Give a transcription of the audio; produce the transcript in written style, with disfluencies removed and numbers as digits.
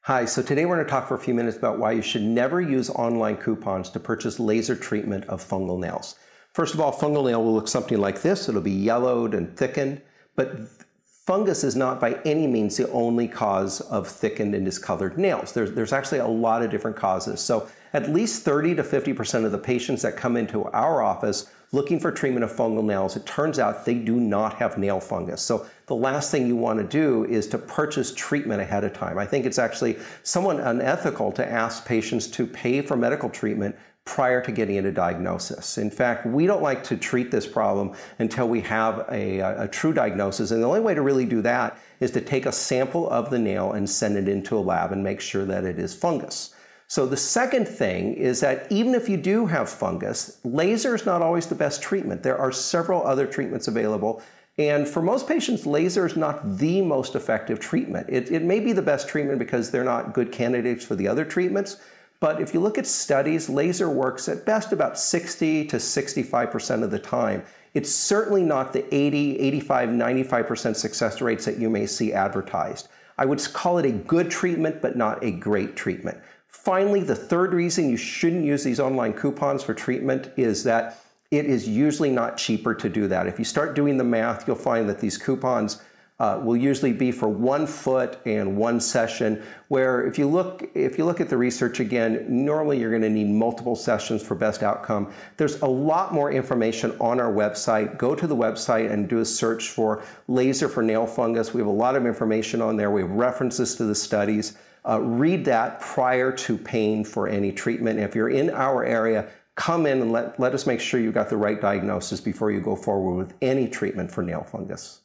Hi, so today we're going to talk for a few minutes about why you should never use online coupons to purchase laser treatment of fungal nails. First of all, fungal nail will look something like this. It'll be yellowed and thickened, but fungus is not by any means the only cause of thickened and discolored nails. There's actually a lot of different causes. So at least 30 to 50% of the patients that come into our office looking for treatment of fungal nails, it turns out they do not have nail fungus. So the last thing you want to do is to purchase treatment ahead of time. I think it's actually somewhat unethical to ask patients to pay for medical treatment prior to getting a diagnosis. In fact, we don't like to treat this problem until we have a true diagnosis. And the only way to really do that is to take a sample of the nail and send it into a lab and make sure that it is fungus. So the second thing is that even if you do have fungus, laser is not always the best treatment. There are several other treatments available. And for most patients, laser is not the most effective treatment. It may be the best treatment because they're not good candidates for the other treatments. But if you look at studies, laser works at best about 60 to 65% of the time. It's certainly not the 80, 85, 95% success rates that you may see advertised. I would call it a good treatment, but not a great treatment. Finally, the third reason you shouldn't use these online coupons for treatment is that it is usually not cheaper to do that. If you start doing the math, you'll find that these coupons will usually be for 1 foot and 1 session, where if you look at the research again, normally you're going to need multiple sessions for best outcome. There's a lot more information on our website. Go to the website and do a search for laser for nail fungus. We have a lot of information on there. We have references to the studies. Read that prior to paying for any treatment. If you're in our area, come in and let us make sure you got the right diagnosis before you go forward with any treatment for nail fungus.